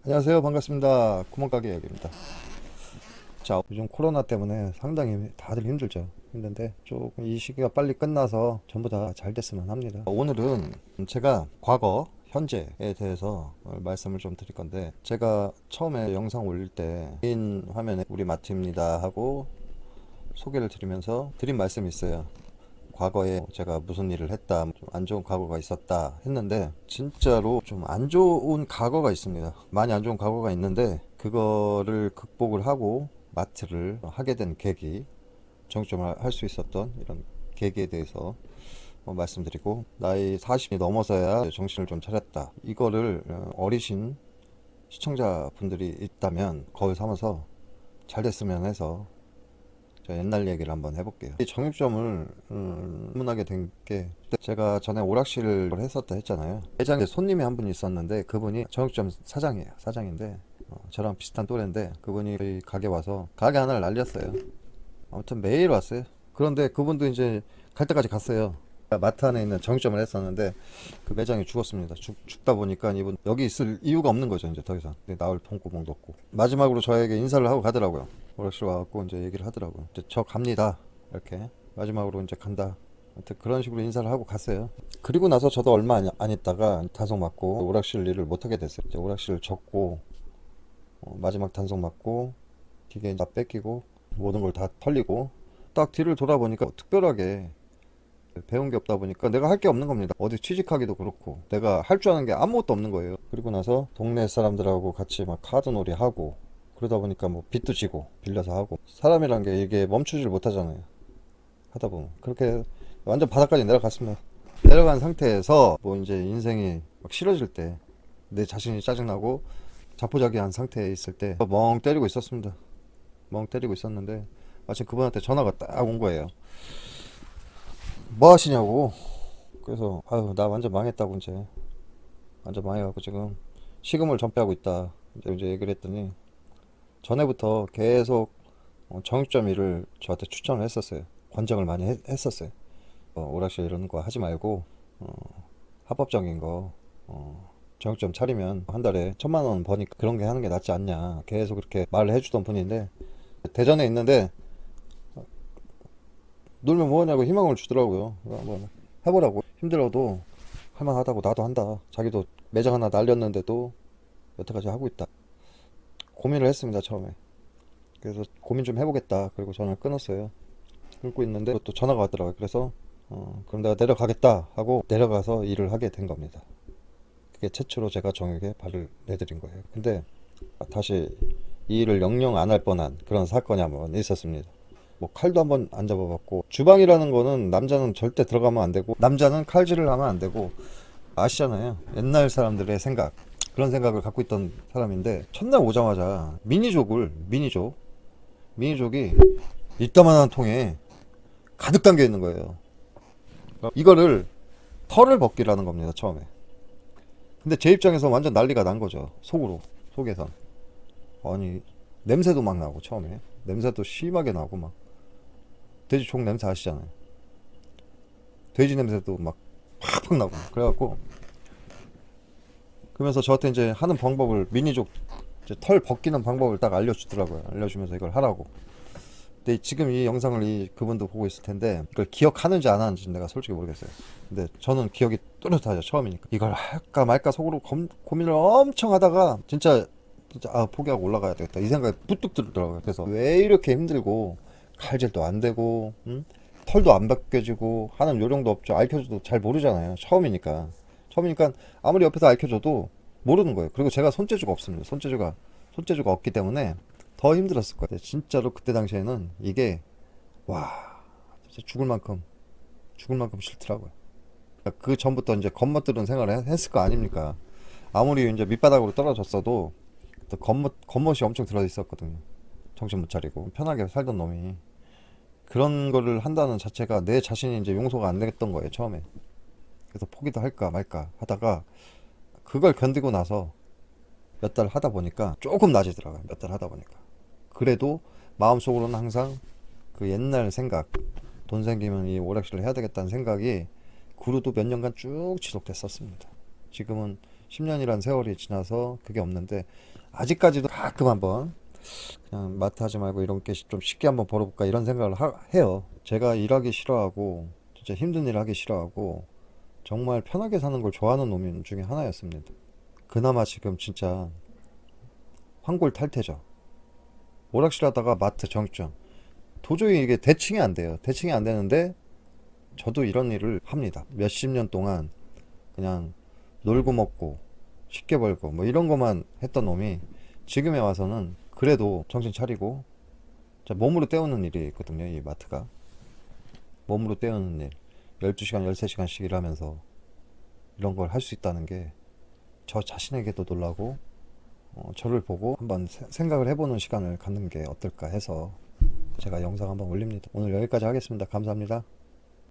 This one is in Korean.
안녕하세요. 반갑습니다. 구멍가게 이야기입니다. 자, 요즘 코로나 때문에 상당히 다들 힘들죠. 힘든데 조금 이 시기가 빨리 끝나서 전부 다 잘 됐으면 합니다. 오늘은 제가 과거, 현재에 대해서 말씀을 좀 드릴 건데, 제가 처음에 영상 올릴 때 메인 화면에 우리 마트입니다 하고 소개를 드리면서 드린 말씀이 있어요. 과거에 제가 무슨 일을 했다, 좀 안 좋은 과거가 있었다 했는데, 진짜로 좀 안 좋은 과거가 있습니다. 많이 안 좋은 과거가 있는데, 그거를 극복을 하고 마트를 하게 된 계기, 정점을 할 수 있었던 이런 계기에 대해서 말씀드리고, 나이 40이 넘어서야 정신을 좀 차렸다, 이거를 어리신 시청자분들이 있다면 거울 삼아서 잘 됐으면 해서 옛날 얘기를 한번 해볼게요. 이 정육점을 문하게 된 게, 제가 전에 오락실을 했었다 했잖아요. 매장에 손님이 한 분 있었는데, 그분이 정육점 사장이에요. 사장인데 저랑 비슷한 또래인데, 그분이 저희 가게 와서 가게 하나를 날렸어요. 아무튼 매일 왔어요. 그런데 그분도 이제 갈 때까지 갔어요. 마트 안에 있는 정육점을 했었는데 그 매장이 죽었습니다. 죽다 보니까 이분 여기 있을 이유가 없는 거죠. 이제 더 이상 나올 돈구멍도 없고, 마지막으로 저에게 인사를 하고 가더라고요. 오락실 와갖고 이제 얘기를 하더라고요. 이제 저 갑니다, 이렇게 마지막으로 이제 간다, 하여튼 그런 식으로 인사를 하고 갔어요. 그리고 나서 저도 얼마 안 있다가 단속 맞고 오락실 일을 못하게 됐어요. 이제 오락실을 접고 마지막 단속 맞고 기계 다 뺏기고 모든 걸 다 털리고 딱 뒤를 돌아보니까 특별하게 배운 게 없다 보니까 내가 할 게 없는 겁니다. 어디 취직하기도 그렇고 내가 할 줄 아는 게 아무것도 없는 거예요. 그리고 나서 동네 사람들하고 같이 막 카드놀이 하고, 그러다 보니까 뭐 빚도 지고 빌려서 하고, 사람이란 게 이게 멈추질 못하잖아요. 하다 보면 그렇게 완전 바닥까지 내려갔습니다. 내려간 상태에서 뭐 이제 인생이 막 싫어질 때, 내 자신이 짜증나고 자포자기한 상태에 있을 때 멍 때리고 있었습니다. 멍 때리고 있었는데 마침 그분한테 전화가 딱 온 거예요. 뭐 하시냐고. 그래서 아유, 나 완전 망했다고, 이제 완전 망해갖고 지금 시금을 전폐하고 있다, 이제 얘기를 했더니, 전에부터 계속 정육점 일을 저한테 추천을 했었어요. 권장을 많이 했었어요. 오락실 이런 거 하지 말고 합법적인 거, 정육점 차리면 한 달에 1,000만 원 버니까 그런 게 하는 게 낫지 않냐, 계속 그렇게 말을 해주던 분인데, 대전에 있는데 놀면 뭐하냐고 희망을 주더라고요. 한번 해보라고, 힘들어도 할만하다고, 나도 한다, 자기도 매장 하나 날렸는데도 여태까지 하고 있다, 고민을 했습니다 처음에. 그래서 고민 좀 해보겠다, 그리고 전화를 끊었어요. 끊고 있는데 또 전화가 왔더라고요. 그래서 그럼 내가 내려가겠다 하고 내려가서 일을 하게 된 겁니다. 그게 최초로 제가 정육에 발을 내드린 거예요. 근데 다시 이 일을 영영 안 할 뻔한 그런 사건이 한번 있었습니다. 뭐 칼도 한번 안 잡아봤고, 주방이라는 거는 남자는 절대 들어가면 안 되고, 남자는 칼질을 하면 안 되고, 아시잖아요. 옛날 사람들의 생각, 그런 생각을 갖고 있던 사람인데, 첫날 오자마자 미니족이 이따만한 통에 가득 담겨 있는 거예요. 이거를 털을 벗기라는 겁니다, 처음에. 근데 제 입장에서 완전 난리가 난 거죠. 속에선. 아니, 냄새도 막 나고, 처음에 냄새도 심하게 나고, 막 돼지 족 냄새 아시잖아요. 돼지 냄새도 막 팍팍 나고, 그래갖고, 그러면서 저한테 이제 하는 방법을, 미니족 이제 털 벗기는 방법을 딱 알려주더라고요. 알려주면서 이걸 하라고. 근데 지금 이 영상을 그분도 보고 있을 텐데, 이걸 기억하는지 안 하는지 내가 솔직히 모르겠어요. 근데 저는 기억이 뚜렷하죠, 처음이니까. 이걸 할까 말까 속으로 고민을 엄청 하다가 진짜 포기하고 올라가야 되겠다, 이 생각이 부뚝 들더라고요. 그래서 왜 이렇게 힘들고, 칼질도 안 되고, 털도 안 벗겨지고 하는 요령도 없죠. 알려줘도 잘 모르잖아요, 처음이니까 아무리 옆에서 알려줘도 모르는 거예요. 그리고 제가 손재주가 없습니다. 손재주가 없기 때문에 더 힘들었을 거예요. 진짜로 그때 당시에는 이게, 와, 진짜 죽을 만큼 싫더라고요. 그 전부터 이제 겉멋들은 생활을 했을 거 아닙니까? 아무리 이제 밑바닥으로 떨어졌어도 또 겉멋이 엄청 들어 있었거든요. 정신 못 차리고 편하게 살던 놈이 그런 거를 한다는 자체가 내 자신이 이제 용서가 안 됐던 거예요, 처음에. 그래서 포기도 할까 말까 하다가, 그걸 견디고 나서 몇 달 하다 보니까 조금 나아지더라고요. 몇 달 하다 보니까. 그래도 마음속으로는 항상 그 옛날 생각, 돈 생기면 이 오락실을 해야 되겠다는 생각이 그루도 몇 년간 쭉 지속됐었습니다. 지금은 10년이란 세월이 지나서 그게 없는데, 아직까지도 가끔 한번 그냥 마트 하지 말고 이런 게 좀 쉽게 한번 벌어볼까 이런 생각을 해요. 제가 일하기 싫어하고 진짜 힘든 일 하기 싫어하고 정말 편하게 사는 걸 좋아하는 놈 중에 하나였습니다. 그나마 지금 진짜 환골탈태죠. 오락실 하다가 마트 정주행. 도저히 이게 대칭이 안 돼요. 대칭이 안 되는데 저도 이런 일을 합니다. 몇십 년 동안 그냥 놀고 먹고 쉽게 벌고 뭐 이런 것만 했던 놈이 지금에 와서는 그래도 정신 차리고 몸으로 때우는 일이 있거든요. 이 마트가 몸으로 때우는 일 12시간 13시간씩 일하면서 이런 걸 할 수 있다는 게 저 자신에게도 놀라고 저를 보고 한번 생각을 해보는 시간을 갖는 게 어떨까 해서 제가 영상 한번 올립니다. 오늘 여기까지 하겠습니다. 감사합니다.